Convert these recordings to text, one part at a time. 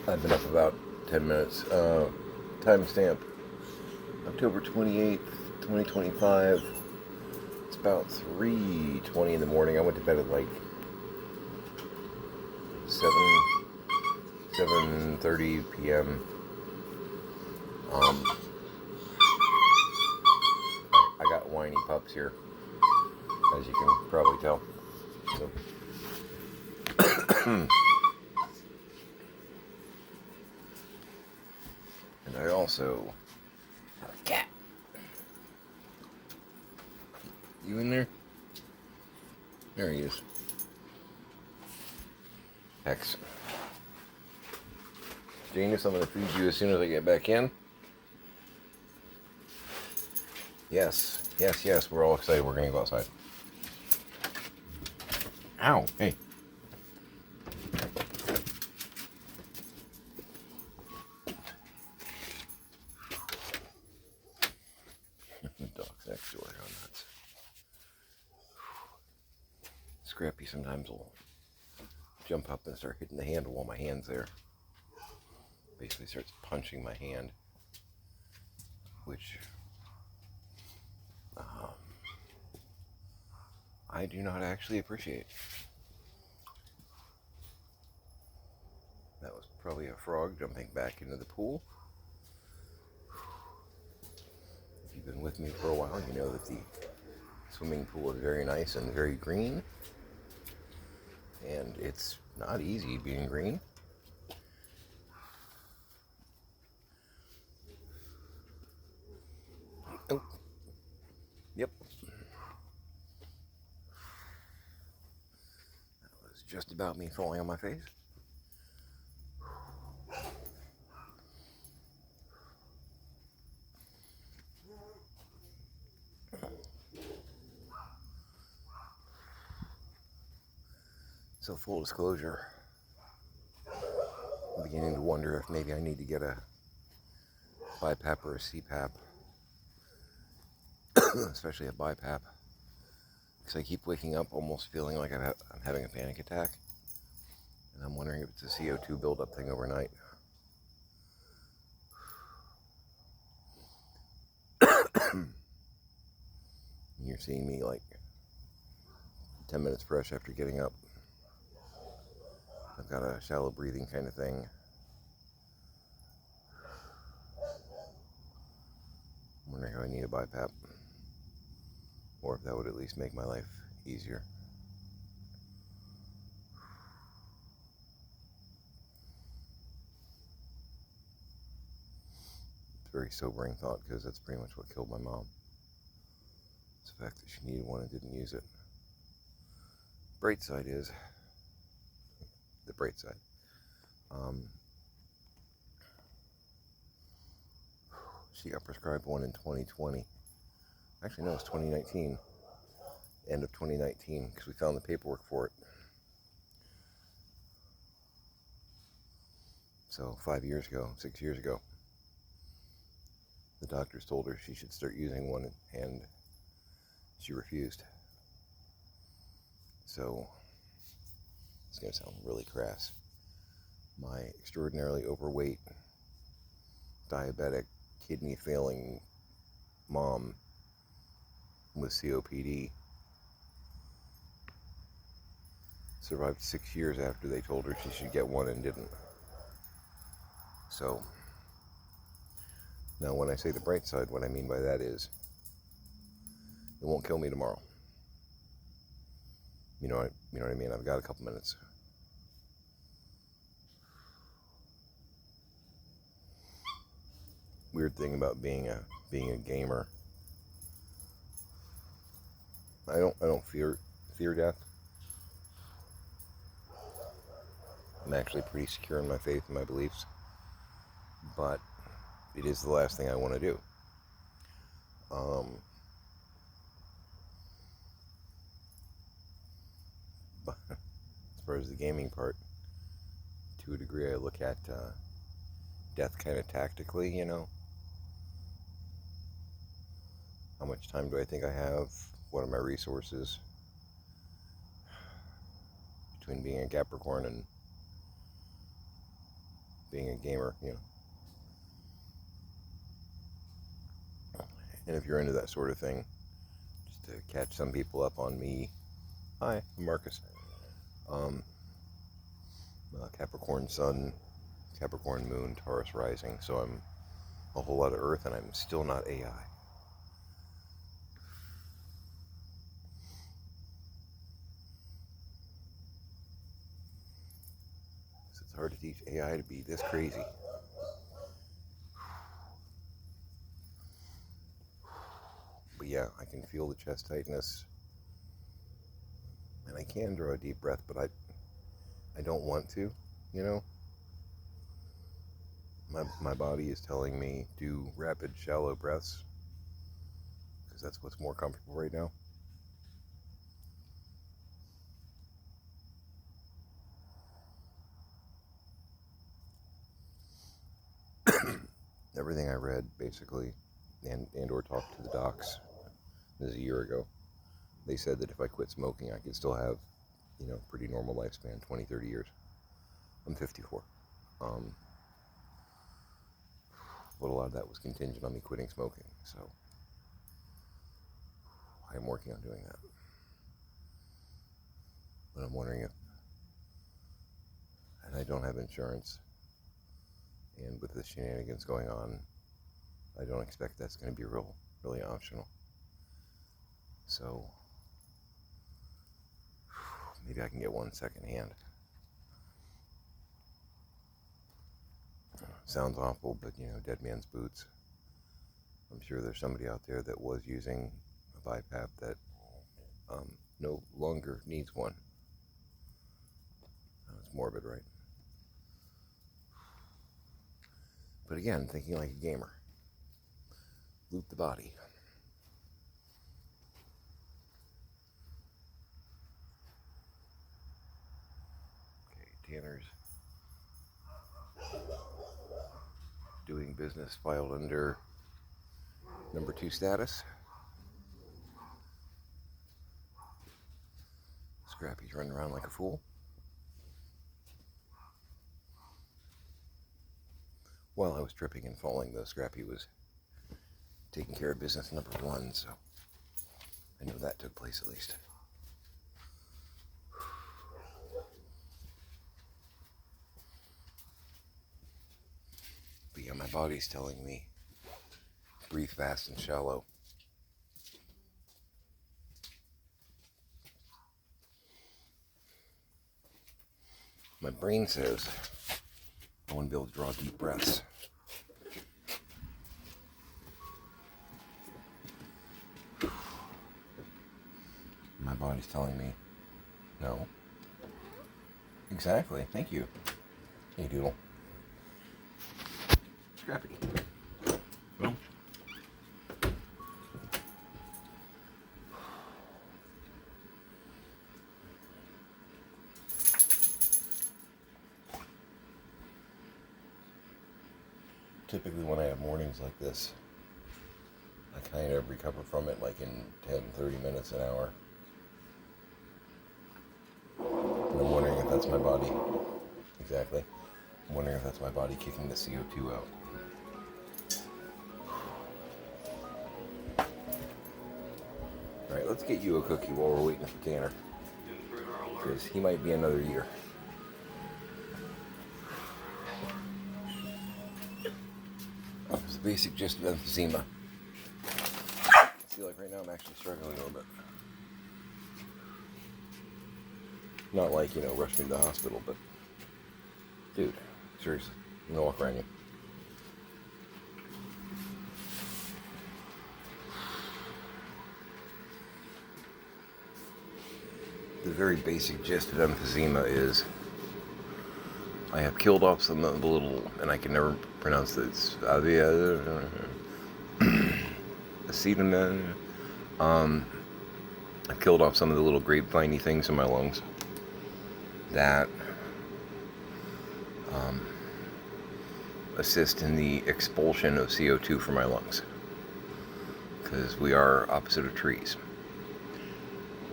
I've been up about 10 minutes. Timestamp October 28th, 2025. It's about 3:20 in the morning. I went to bed at like 7 7:30 p.m. Um, I got whiny pups here, as you can probably tell. So, and I also have a cat. You in there? There he is. Hex. Genius, I'm going to feed you as soon as I get back in. Yes, yes, yes. We're all excited. We're going to go outside. Ow. Hey. The dog's next door. How nuts. Scrappy sometimes will jump up and start hitting the handle while my hand's there. Basically starts punching my hand, which I do not actually appreciate. That was probably a frog jumping back into the pool. If you've been with me for a while, you know that the swimming pool is very nice and very green. And it's not easy being green. Oh, yep. That was just about me falling on my face. So full disclosure, I'm beginning to wonder if maybe I need to get a BiPAP or a CPAP, especially a BiPAP, because I keep waking up almost feeling like I'm having a panic attack, and I'm wondering if it's a CO2 buildup thing overnight. You're seeing me like 10 minutes fresh after getting up. I've got a shallow breathing kind of thing. I'm wondering how I need a BiPAP, or if that would at least make my life easier. It's a very sobering thought, because that's pretty much what killed my mom. It's the fact that she needed one and didn't use it. Bright side is, the bright side, she got prescribed one in 2020. Actually, no, it was 2019. End of 2019, because we found the paperwork for it. So 5 years ago, 6 years ago, the doctors told her she should start using one, and she refused. So it's going to sound really crass. My extraordinarily overweight, diabetic, kidney failing mom with COPD survived 6 years after they told her she should get one and didn't. So now when I say the bright side, what I mean by that is it won't kill me tomorrow. You know what I mean? I've got a couple minutes. Weird thing about being a gamer. I don't fear death. I'm actually pretty secure in my faith and my beliefs, but it is the last thing I want to do. But as far as the gaming part, to a degree, I look at death kind of tactically. How much time do I think I have? What are my resources? Between being a Capricorn and being a gamer, And if you're into that sort of thing, just to catch some people up on me, hi, I'm Marcus. Capricorn Sun, Capricorn Moon, Taurus Rising, so I'm a whole lot of Earth, and I'm still not AI. So it's hard to teach AI to be this crazy. But yeah, I can feel the chest tightness, and I can draw a deep breath, but I don't want to, My body is telling me do rapid, shallow breaths, because that's what's more comfortable right now. Everything I read, basically, and or talked to the docs, this is a year ago, they said that if I quit smoking, I could still have, pretty normal lifespan, 20, 30 years. I'm 54. But a lot of that was contingent on me quitting smoking, so I'm working on doing that. But I'm wondering if, and I don't have insurance, and with the shenanigans going on, I don't expect that's going to be really optional. So maybe I can get one secondhand. Sounds awful, but dead man's boots. I'm sure there's somebody out there that was using a BiPAP that no longer needs one. It's morbid, right? But again, thinking like a gamer. Loot the body. Okay, Tanner's doing business filed under number 2 status. Scrappy's running around like a fool. While I was tripping and falling, though, Scrappy was taking care of business number 1, so I know that took place at least. But yeah, my body's telling me, breathe fast and shallow. My brain says I want to be able to draw deep breaths. My body's telling me, no. Exactly, thank you. Hey, Doodle. Scrappy. Well. Typically when I have mornings like this, I kind of recover from it like in 10, 30 minutes, an hour. And I'm wondering if that's my body. Exactly. I'm wondering if that's my body kicking the CO2 out. Alright, let's get you a cookie while we're waiting for Tanner. Because he might be another year. It's the basic gist of emphysema. I feel like right now I'm actually struggling a little bit. Not like, rush me to the hospital, but dude, seriously, I'm gonna walk around you. The very basic gist of emphysema is I have killed off some of the little, and I can never pronounce this, acetamine. I've killed off some of the little grapevine-y things in my lungs that assist in the expulsion of CO2 from my lungs. Because we are opposite of trees.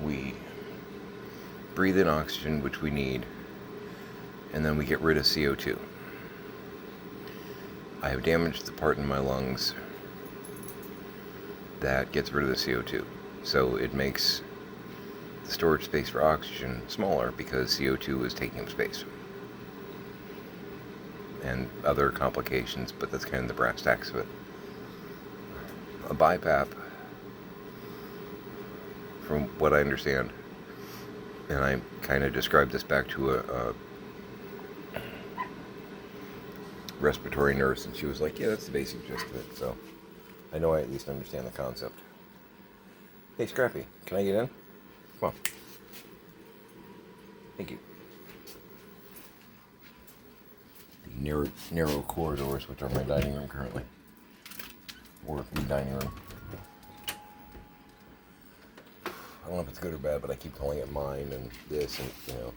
We breathe in oxygen, which we need, and then we get rid of CO2. I have damaged the part in my lungs that gets rid of the CO2. So it makes the storage space for oxygen smaller because CO2 is taking up space. And other complications, but that's kind of the brass tacks of it. A BiPAP, from what I understand, and I kind of described this back to a respiratory nurse, and she was like, yeah, that's the basic gist of it. So I know I at least understand the concept. Hey, Scrappy, can I get in? Come on. Thank you. The narrow corridors, which are my dining room currently. Or the dining room. I don't know if it's good or bad, but I keep calling it mine and this and, you know.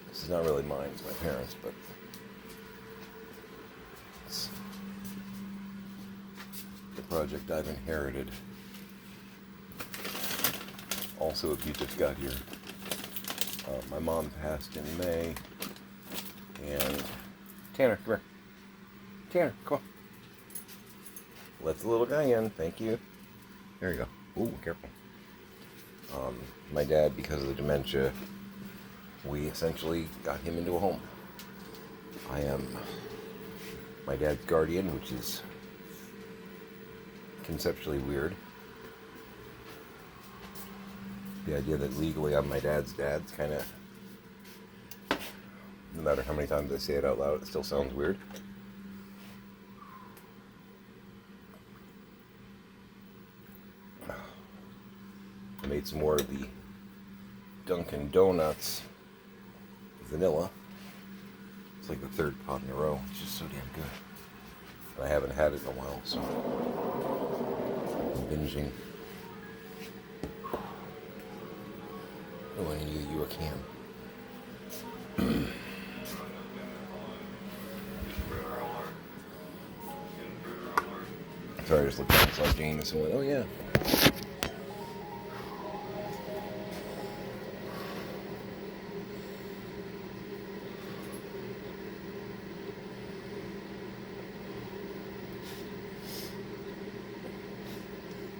This is not really mine, it's my parents', but it's the project I've inherited. Also, if you just got here, my mom passed in May, and Tanner, come here. Tanner, come on. Let the little guy in, thank you. There you go. Ooh, careful. My dad, because of the dementia, we essentially got him into a home. I am my dad's guardian, which is conceptually weird. The idea that legally I'm my dad's kind of, no matter how many times I say it out loud, it still sounds weird. I made some more of the Dunkin' Donuts vanilla. It's like the third pot in a row. It's just so damn good. And I haven't had it in a while, so I'm binging. Oh, I need you a can. Sorry, I just looked at saw James and went, oh yeah.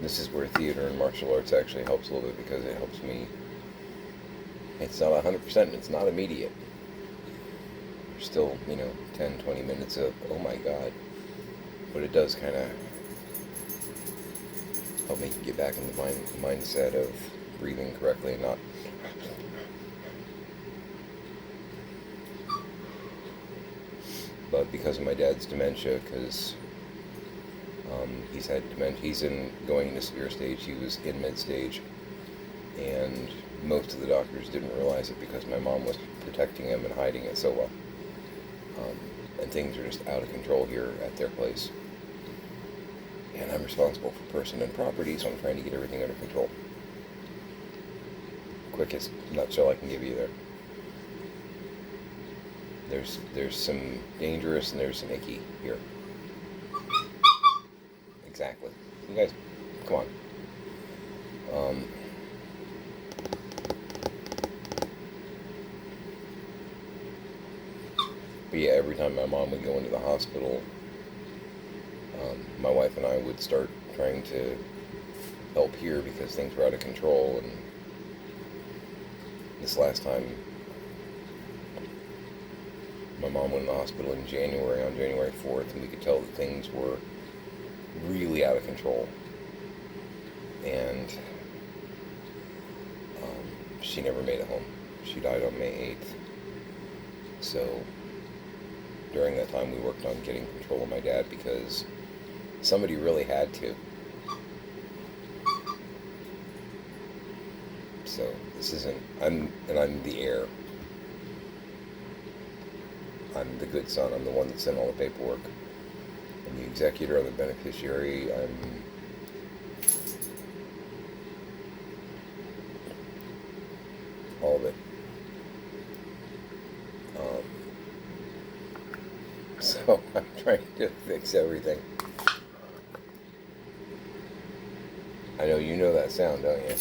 This is where theater and martial arts actually helps a little bit, because it helps me. It's not 100%, and it's not immediate. There's still, 10, 20 minutes of, oh my god. But it does kind of help me get back in the mindset of breathing correctly and not. But because of my dad's dementia, because he's had dementia, he's going into severe stage. He was in mid stage, and most of the doctors didn't realize it because my mom was protecting him and hiding it so well. And things are just out of control here at their place. And I'm responsible for person and property, so I'm trying to get everything under control. Quickest nutshell I can give you there. There's some dangerous and there's some icky here. Exactly. You guys, come on. But yeah, every time my mom would go into the hospital, my wife and I would start trying to help here because things were out of control. And this last time, my mom went in the hospital in January, on January 4th, and we could tell that things were really out of control. And she never made it home. She died on May 8th. So during that time, we worked on getting control of my dad because somebody really had to. So this isn't, I'm the heir. I'm the good son. I'm the one that sent all the paperwork. I'm the executor. I'm the beneficiary. I'm all of it. So I'm trying to fix everything. I know you know that sound, don't you?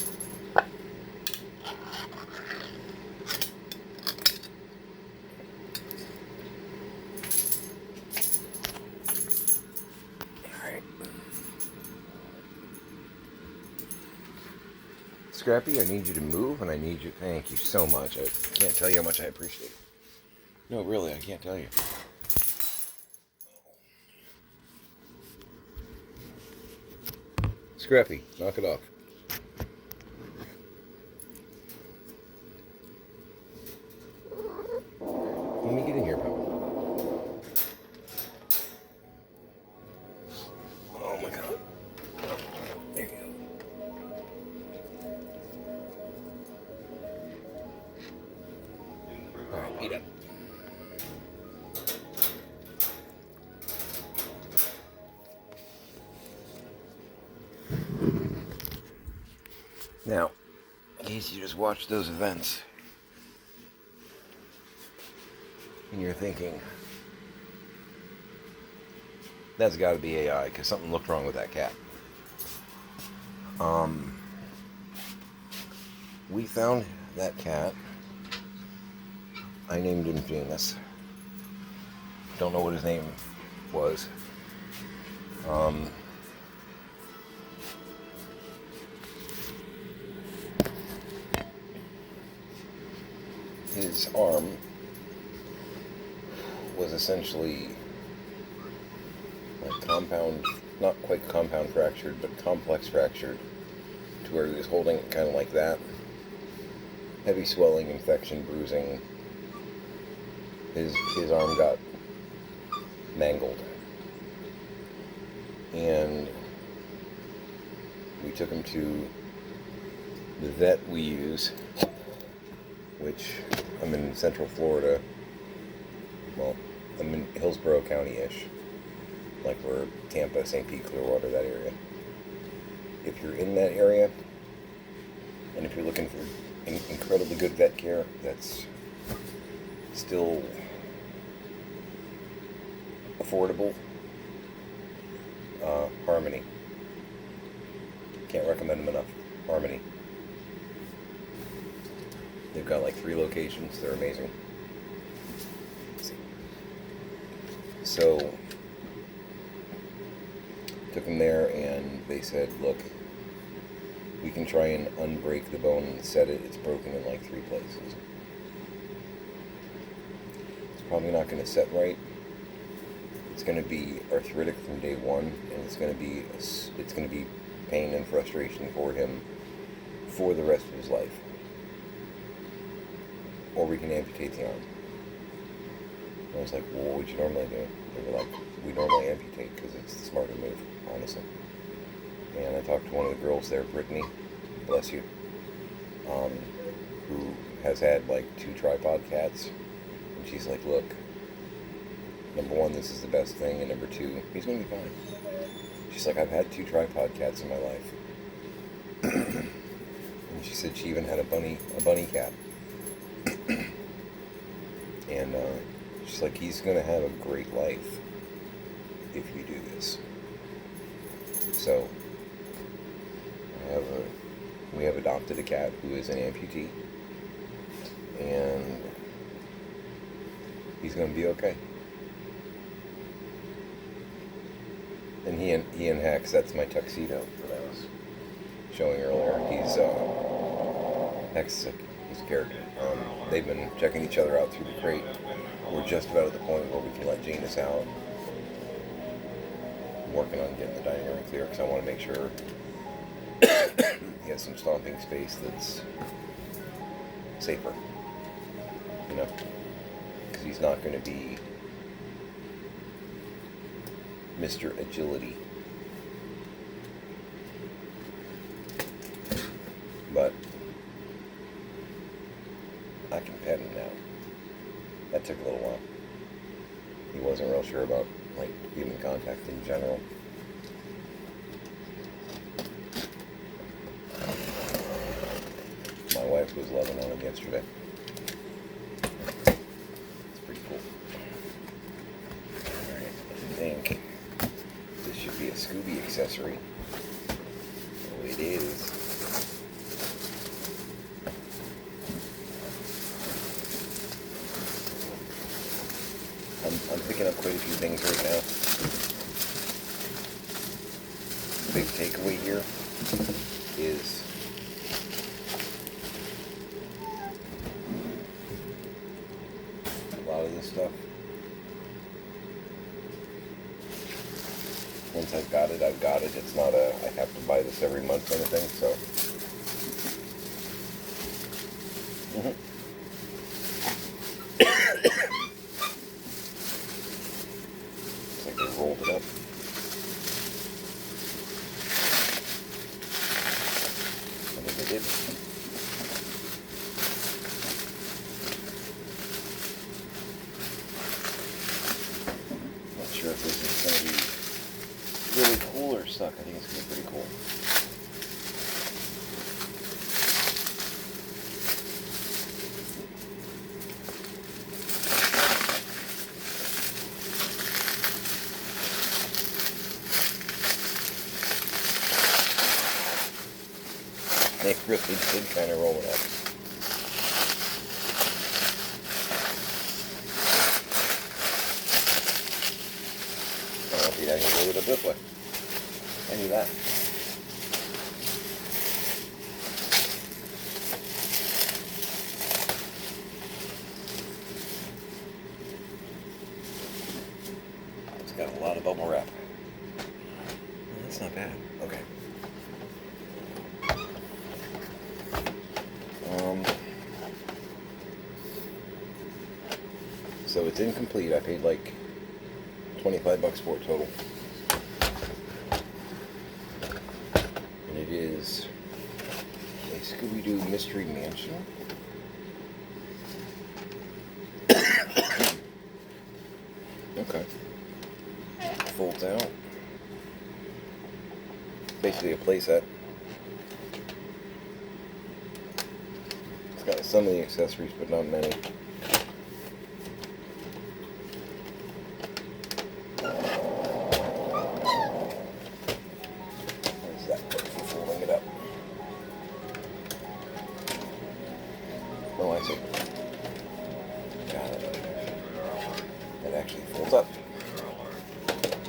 Scrappy, I need you to move, and I need you... Thank you so much. I can't tell you how much I appreciate it. No, really, I can't tell you. Scrappy, knock it off. Let me get in here, pal. Oh my god. There you go. Alright, eat up. Now, in case you just watched those events, and you're thinking, that's got to be AI, because something looked wrong with that cat. We found that cat. I named him Janus. Don't know what his name was. His arm was essentially like compound, not quite compound fractured, but complex fractured, to where he was holding it kind of like that. Heavy swelling, infection, bruising. His arm got mangled. And we took him to the vet we use, which I'm in Central Florida. Well, I'm in Hillsborough County-ish, like we're Tampa, St. Pete, Clearwater, that area. If you're in that area, and if you're looking for incredibly good vet care that's still affordable, Harmony. Can't recommend them enough. Harmony. They've got like 3 locations. They're amazing. So, took them there, and they said, look, we can try and unbreak the bone and set it. It's broken in like 3 places. It's probably not going to set right. It's going to be arthritic from day one, and it's going to be pain and frustration for him for the rest of his life. Or we can amputate the arm. And I was like, well, what would you normally do? They were like, we normally amputate because it's the smarter move, honestly. And I talked to one of the girls there, Brittany, bless you, who has had like 2 tripod cats. And she's like, look, number 1, this is the best thing, and number 2, he's going to be fine. She's like, I've had 2 tripod cats in my life. And she said she even had a bunny cat. And she's like, he's going to have a great life if you do this. So, we have adopted a cat who is an amputee, and he's going to be okay. And he and Hex, that's my tuxedo that I was showing earlier. He's Hex, he's a character. They've been checking each other out through the crate. We're just about at the point where we can let Janus out. I'm working on getting the dining room clear because I want to make sure he has some stomping space that's safer. You know? Because he's not going to be Mr. Agility. But I can pet him now. That took a little while. He wasn't real sure about like human contact in general. My wife was loving on him yesterday. It's pretty cool. Alright, I think this should be a Scooby accessory. Oh, it is. I'm picking up quite a few things right now. The big takeaway here is lot of this stuff. Once I've got it, I've got it. It's not a, I have to buy this every month kind of thing, so. Looks like they rolled it up. I think they did. Not sure if this is going to be really cool or suck. I think it's going to be pretty cool. They really did kind of roll it up. I don't know if you'd actually roll it up this way. I knew that. It's got a lot of bubble wrap. That's not bad. Okay. So it's incomplete. I paid like $25 for it total. And it is a Scooby-Doo Mystery Mansion. Okay. Folds out. Basically a playset. It's got some of the accessories, but not many. Where's that button for folding it up? Oh, I see. Got it. It actually folds up.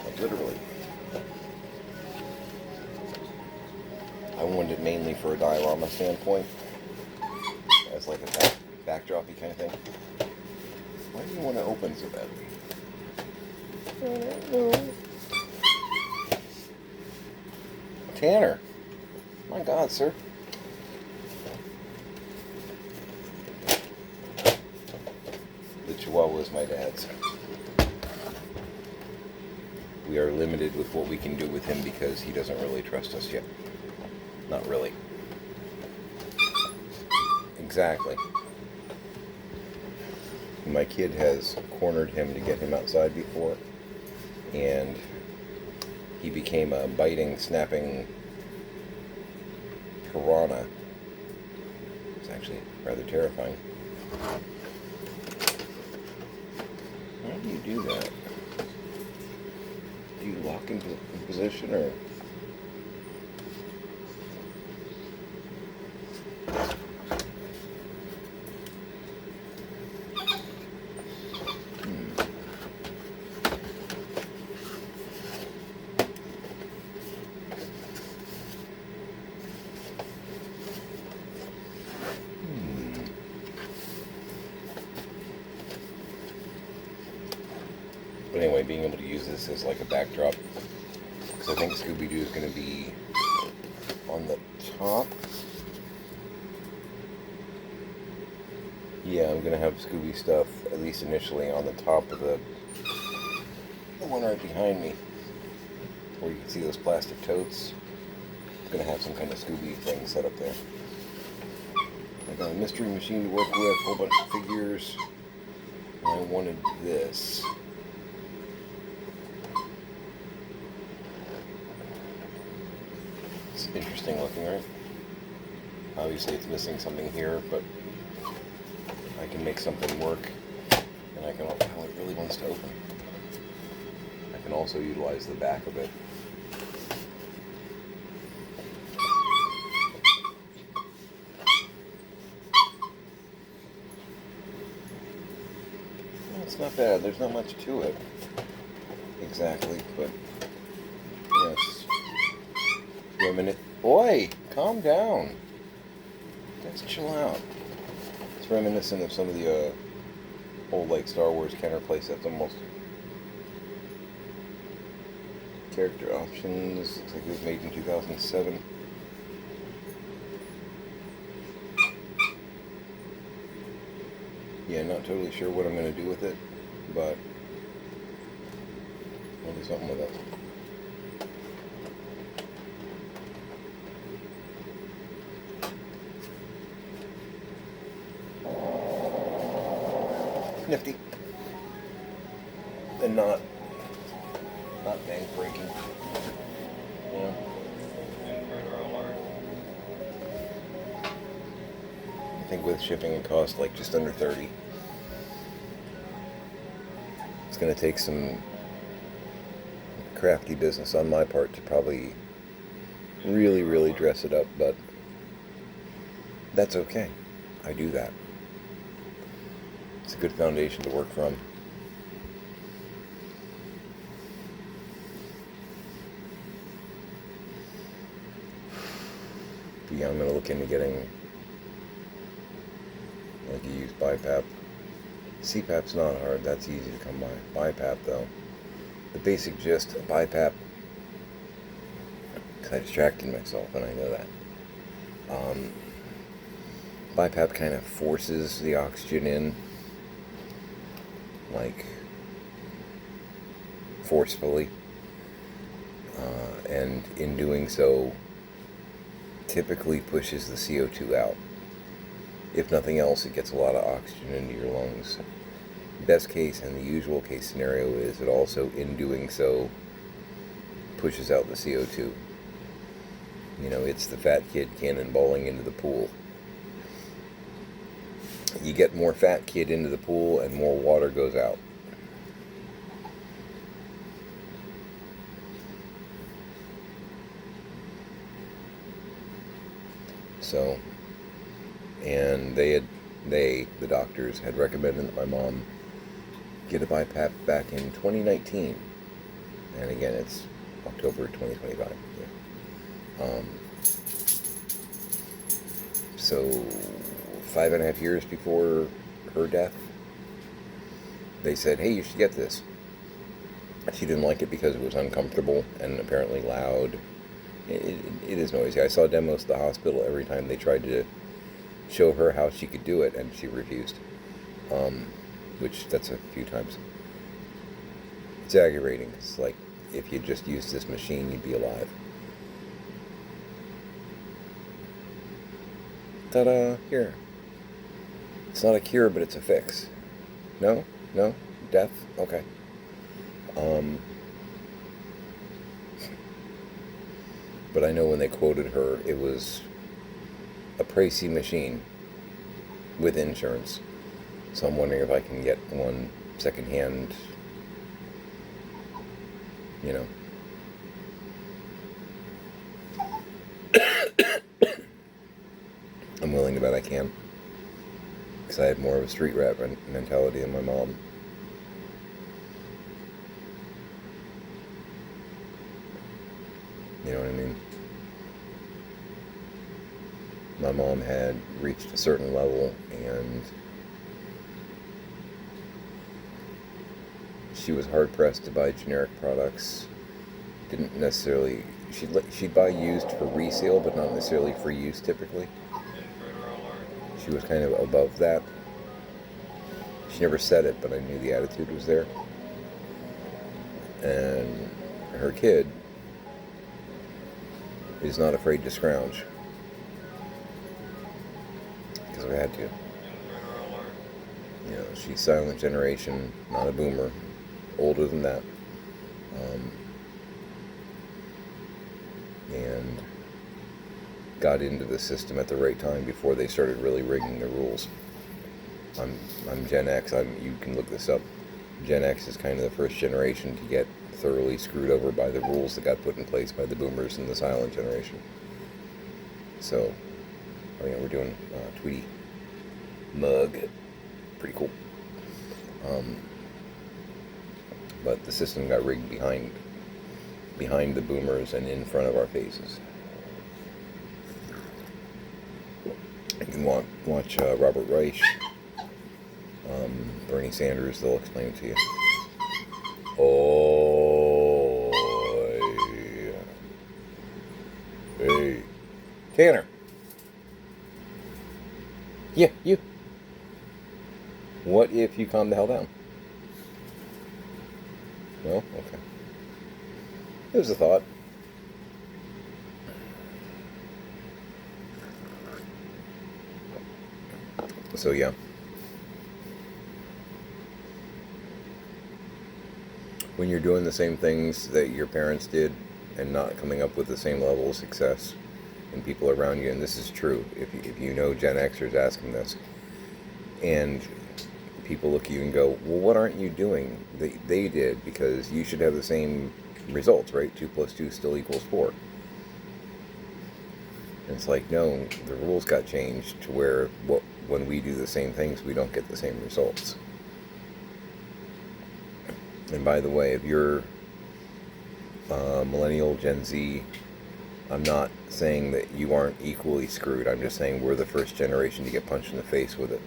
Like literally. I wanted it mainly for a diorama standpoint. As like a backdrop-y kind of thing. Why do you want to open so badly? I don't know. Tanner. My God, sir. The Chihuahua is my dad's. We are limited with what we can do with him because he doesn't really trust us yet. Not really. Exactly. My kid has cornered him to get him outside before, and he became a biting, snapping piranha. It's actually rather terrifying. How do you do that? Do you lock in position or? But anyway, being able to use this as like a backdrop, because I think Scooby-Doo is going to be on the top. Yeah, I'm going to have Scooby stuff, at least initially, on the top of the one right behind me, where you can see those plastic totes. I'm going to have some kind of Scooby thing set up there. I got a mystery machine to work with, a whole bunch of figures, and I wanted this. It's interesting looking, right? Obviously it's missing something here, but I can make something work, and I can, oh, it really wants to open. I can also utilize the back of it. Well, it's not bad, there's not much to it, exactly, but yes. Oi, calm down. Let's chill out. It's reminiscent of some of the old like Star Wars Kenner playsets almost. Character options. Looks like it was made in 2007. Yeah, not totally sure what I'm going to do with it, but I'll do something with it. Nifty. And not bank breaking. Yeah. I think with shipping it cost like just under 30. It's going to take some crafty business on my part to probably really dress it up, but that's okay. I do that. It's a good foundation to work from. But yeah, I'm going to look into getting like a used BiPAP. CPAP's not hard, that's easy to come by. BiPAP though, the basic gist of BiPAP, because I distracted myself and I know that. BiPAP kind of forces the oxygen in, like forcefully, and in doing so typically pushes the CO2 out. If nothing else, it gets a lot of oxygen into your lungs. Best case and the usual case scenario is it also, in doing so, pushes out the CO2. You know, it's the fat kid cannonballing into the pool. You get more fat kid into the pool and more water goes out. So, and the doctors had recommended that my mom get a BiPAP back in 2019. And again, it's October 2025. Yeah. So 5.5 years before her death, they said, hey, you should get this. She didn't like it because it was uncomfortable and apparently loud. It is noisy. I saw demos at the hospital every time they tried to show her how she could do it, and she refused. Which, that's a few times. It's aggravating. It's like, if you just used this machine, you'd be alive. Ta-da! Here. It's not a cure, but it's a fix. No? No? Death? Okay. But I know when they quoted her, it was a pricey machine with insurance. So I'm wondering if I can get one secondhand, you know. I'm willing to bet I can. Because I have more of a street rat mentality than my mom. You know what I mean? My mom had reached a certain level and she was hard pressed to buy generic products. Didn't necessarily, she'd buy used for resale, but not necessarily for use typically. She was kind of above that. She never said it, but I knew the attitude was there. And her kid is not afraid to scrounge. Because I had to. You know, she's silent generation, not a boomer. Older than that. And got into the system at the right time before they started really rigging the rules. I'm Gen X. You can look this up. Gen X is kind of the first generation to get thoroughly screwed over by the rules that got put in place by the boomers and the silent generation. So, oh yeah, we're doing Tweety mug. Pretty cool. But the system got rigged behind the boomers and in front of our faces. You can watch Robert Reich. Bernie Sanders, they'll explain it to you. Oh, hey, Tanner. Yeah, you. What if you calm the hell down? No? Okay. It was a thought. So, yeah. When you're doing the same things that your parents did and not coming up with the same level of success and people around you, and this is true, if you know Gen Xers, ask them this, and people look at you and go, well, what aren't you doing? They did, because you should have the same results, right? 2 plus 2 still equals 4. And it's like, no, the rules got changed to where when we do the same things, we don't get the same results. And by the way, if you're millennial, Gen Z, I'm not saying that you aren't equally screwed. I'm just saying we're the first generation to get punched in the face with it.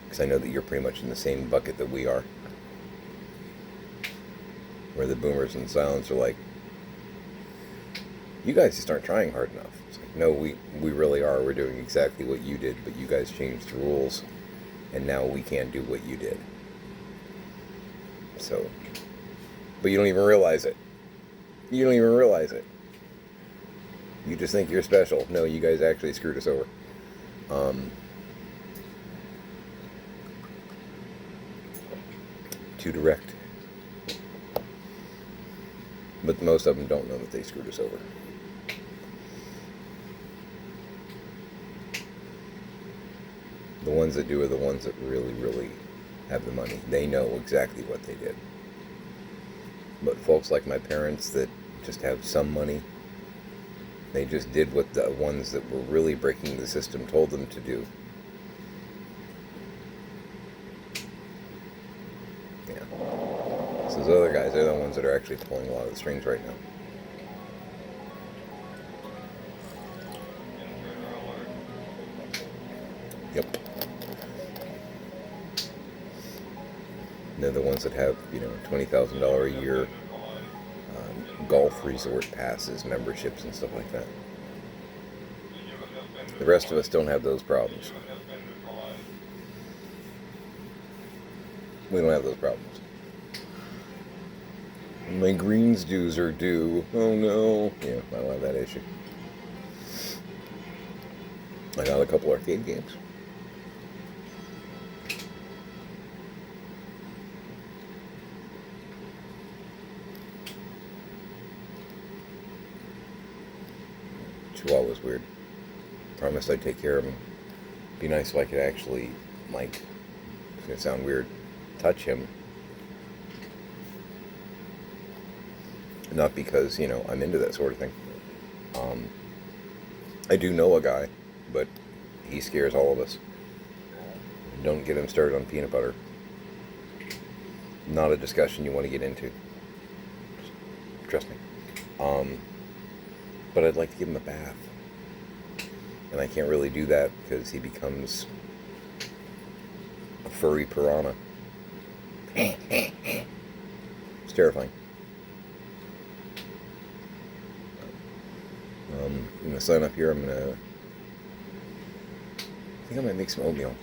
Because I know that you're pretty much in the same bucket that we are. Where the boomers and silents are like, you guys just aren't trying hard enough. It's like, no, we really are. We're doing exactly what you did, but you guys changed the rules, and now we can't do what you did. So, but you don't even realize it. You don't even realize it. You just think you're special. No, you guys actually screwed us over. Too direct. But most of them don't know that they screwed us over. The ones that do are the ones that really, really have the money. They know exactly what they did. But folks like my parents that just have some money, they just did what the ones that were really breaking the system told them to do. Yeah. So those other guys, they're the ones that are actually pulling a lot of the strings right now. Yep. And they're the ones that have, $20,000 a year golf resort passes, memberships, and stuff like that. The rest of us don't have those problems. We don't have those problems. My greens dues are due. Oh no. Yeah, I don't have that issue. I got a couple arcade games. Chihuahua's weird. Promised I'd take care of him. Be nice if I could actually, it's gonna sound weird, touch him. Not because, I'm into that sort of thing. I do know a guy, but he scares all of us. Don't get him started on peanut butter. Not a discussion you want to get into. Trust me. But I'd like to give him a bath. And I can't really do that because he becomes a furry piranha. It's terrifying. I'm going to sign up here. I think I might make some oatmeal.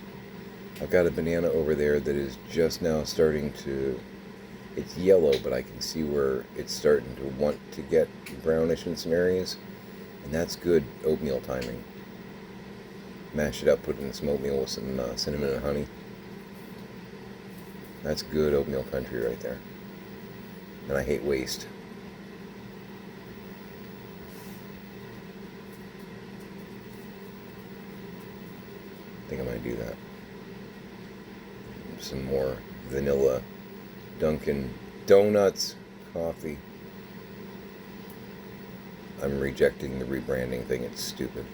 I've got a banana over there that is just now starting to, it's yellow, but I can see where it's starting to want to get brownish in some areas. And that's good oatmeal timing. Mash it up, put it in some oatmeal with some cinnamon and honey. That's good oatmeal country right there. And I hate waste. I think I might do that. Some more vanilla Dunkin' Donuts coffee. I'm rejecting the rebranding thing. It's stupid.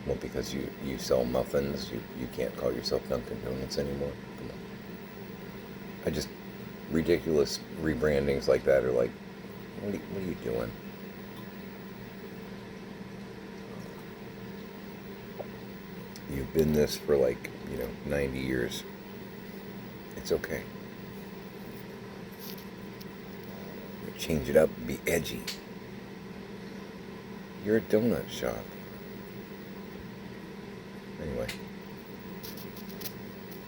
Well, because you sell muffins, you can't call yourself Dunkin' Donuts anymore. Come on. Ridiculous rebrandings like that are like, what are you doing? You've been this for like, 90 years. It's okay. Change it up, be edgy. You're a donut shop. Anyway.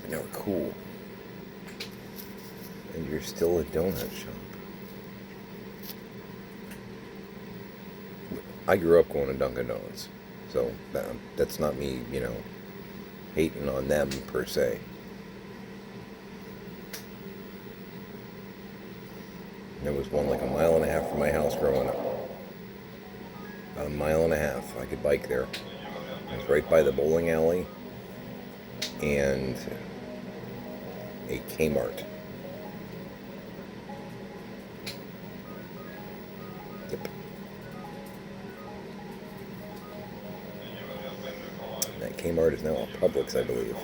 No, cool. And you're still a donut shop. I grew up going to Dunkin' Donuts. So that's not me, hating on them per se. There was one like a mile and a half from my house growing up. About a mile and a half. I could bike there. It was right by the bowling alley and a Kmart. Yep. That Kmart is now a Publix, I believe.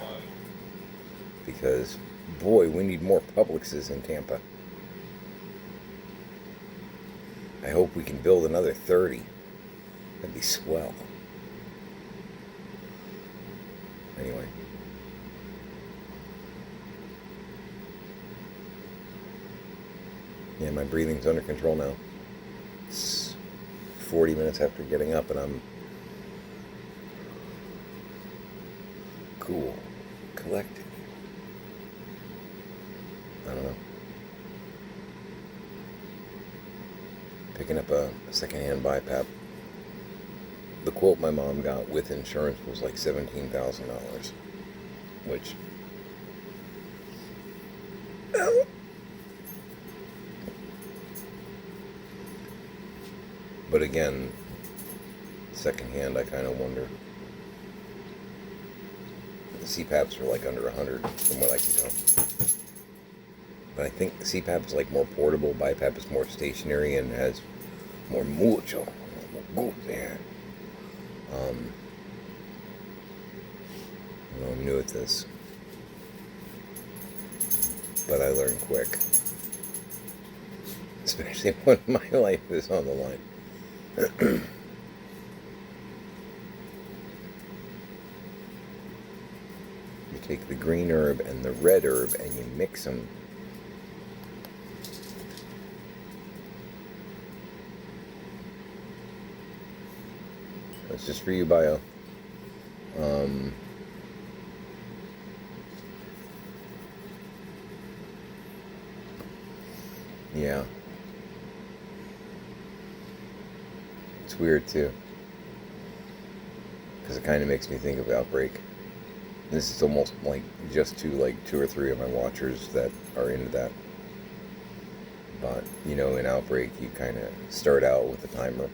Because, boy, we need more Publixes in Tampa. I hope we can build another 30. That'd be swell. Anyway. Yeah, my breathing's under control now. It's 40 minutes after getting up and I'm cool, collected. I don't know. Picking up a secondhand BiPAP. The quote my mom got with insurance was like $17,000, which, but again, secondhand, I kind of wonder. The CPAPs are like under 100 from what I can tell. But I think the CPAP is like more portable. BiPAP is more stationary and has more mucho. Good there. I'm new at this, but I learn quick, especially when my life is on the line. You take the green herb and the red herb and you mix them. That's just for you, Bio. Yeah. It's weird too. Because it kind of makes me think of Outbreak. This is almost like just to two or three of my watchers that are into that. But, in Outbreak, you kind of start out with a timer.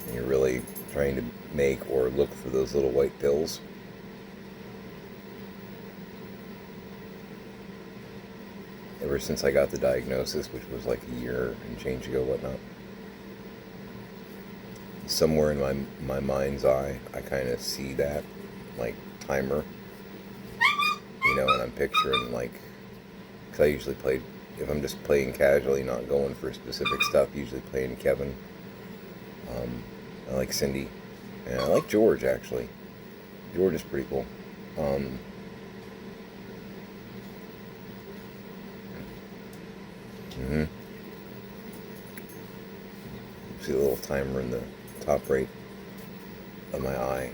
And you're really trying to make or look for those little white pills. Ever since I got the diagnosis, which was like a year and change ago, whatnot, somewhere in my mind's eye, I kind of see that, timer, and I'm picturing, because I usually play, if I'm just playing casually, not going for specific stuff, usually playing Kevin. I like Cindy, and I like George, actually. George is pretty cool. See the little timer in the top right of my eye,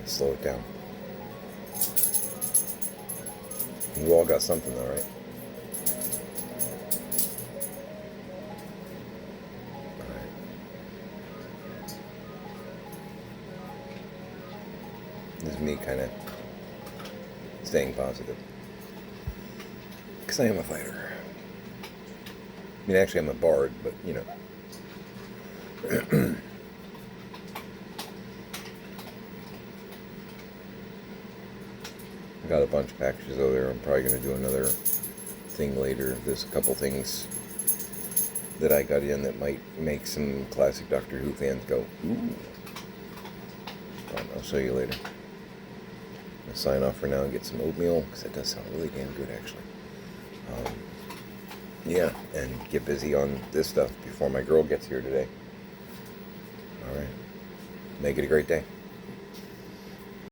Slow it down. You all got something though, right? Alright. This is me kind of staying positive. Because I am a fighter. I mean, actually I'm a bard, but, I got a bunch of packages over there. I'm probably going to do another thing later. There's a couple things that I got in that might make some classic Doctor Who fans go, ooh. I'll show you later. I'll sign off for now and get some oatmeal, because that does sound really damn good, actually. Yeah, and get busy on this stuff before my girl gets here today. All right. Make it a great day.